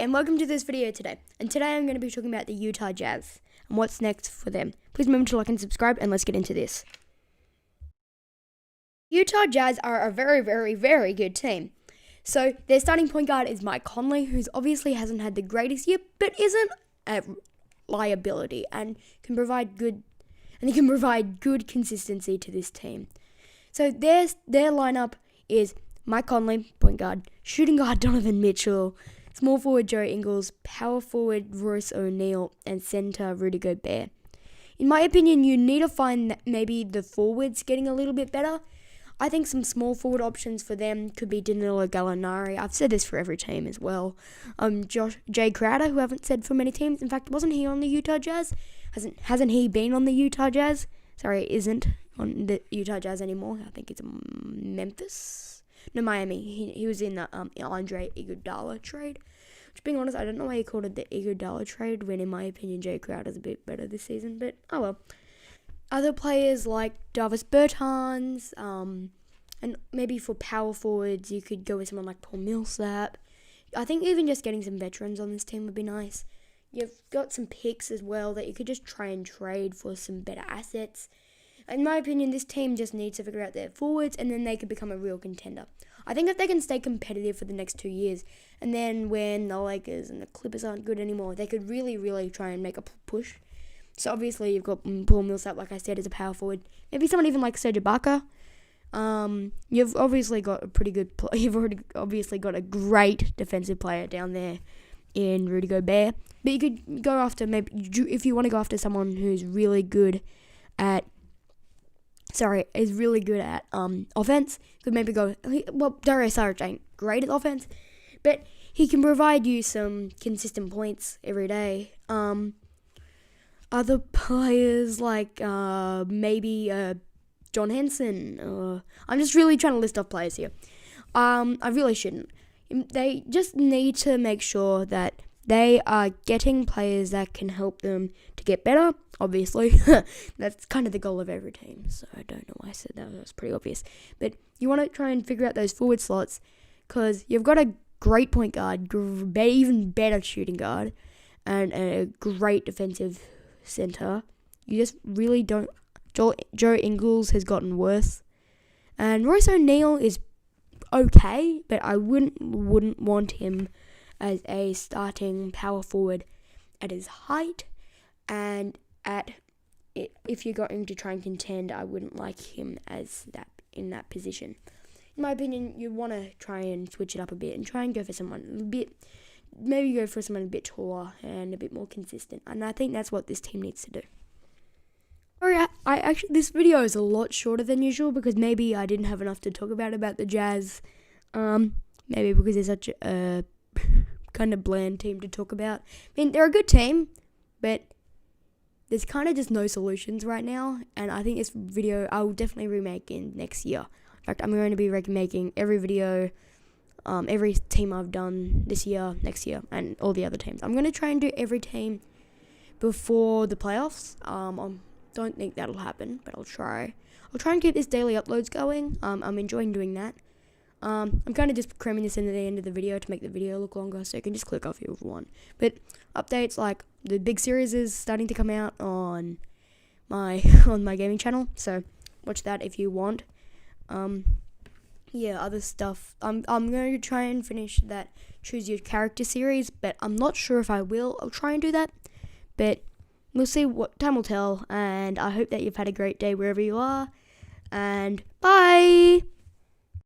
and welcome to this video today. And today I'm going to be talking about the Utah Jazz and what's next for them. Please remember to like and subscribe, and let's get into this. Utah Jazz are a very, very, very good team. So their starting point guard is Mike Conley, who obviously hasn't had the greatest year, but isn't a liability and can provide good consistency to this team. So their lineup is Mike Conley, point guard, shooting guard Donovan Mitchell, small forward Joe Ingles, power forward Royce O'Neal, and center Rudy Gobert. In my opinion, you need to find that maybe the forwards getting a little bit better. I think some small forward options for them could be Danilo Gallinari. I've said this for every team as well. Jay Crowder, who I haven't said for many teams. In fact, wasn't he on the Utah Jazz? Hasn't he been on the Utah Jazz? Sorry, isn't on the Utah Jazz anymore. I think it's Memphis. No, Miami. He was in the Andre Iguodala trade. Which, being honest, I don't know why he called it the Iguodala trade, when in my opinion Jay Crowder's a bit better this season. But oh well. Other players like Davis Bertans, and maybe for power forwards you could go with someone like Paul Millsap. I think even just getting some veterans on this team would be nice. You've got some picks as well that you could just try and trade for some better assets. In my opinion, this team just needs to figure out their forwards, and then they could become a real contender. I think if they can stay competitive for the next 2 years, and then when the Lakers and the Clippers aren't good anymore, they could really, really try and make a push. So obviously you've got Paul Millsap, like I said, as a power forward. Maybe someone even like Serge Ibaka. You've obviously got a pretty good. You've already obviously got a great defensive player down there in Rudy Gobert. But you could go after, maybe if you want to go after someone who's really good at. Offense. Could maybe go. Well, Dario Saric ain't great at offense, but he can provide you some consistent points every day. Other players like maybe John Henson. I'm just really trying to list off players here. I really shouldn't. They just need to make sure that they are getting players that can help them to get better, obviously. That's kind of the goal of every team, so I don't know why I said that. That's pretty obvious. But you want to try and figure out those forward slots, because you've got a great point guard, even better shooting guard, and a great defensive center. You just really don't. Joe Ingles has gotten worse, and Royce O'Neal is okay, but I wouldn't want him as a starting power forward at his height, and if you're going to try and contend, I wouldn't like him as that in that position. In my opinion, you want to try and switch it up a bit and try and go for someone a bit, maybe go for someone a bit taller and a bit more consistent, and I think that's what this team needs to do. Alright, this video is a lot shorter than usual because maybe I didn't have enough to talk about the Jazz. Maybe because they're such a kind of bland team to talk about. I mean, they're a good team, but there's kind of just no solutions right now, and I think this video I will definitely remake in next year. In fact, I'm going to be remaking every video, every team I've done this year, next year, and all the other teams. I'm going to try and do every team before the playoffs. I don't think that'll happen, but I'll try. I'll try and keep this daily uploads going. I'm enjoying doing that. I'm kind of just cramming this into the end of the video to make the video look longer, so you can just click off if you want. But updates like the big series is starting to come out on my gaming channel, so watch that if you want. Other stuff. I'm going to try and finish that Choose Your Character series, but I'm not sure if I will. I'll try and do that, but we'll see. What time will tell. And I hope that you've had a great day wherever you are. And bye.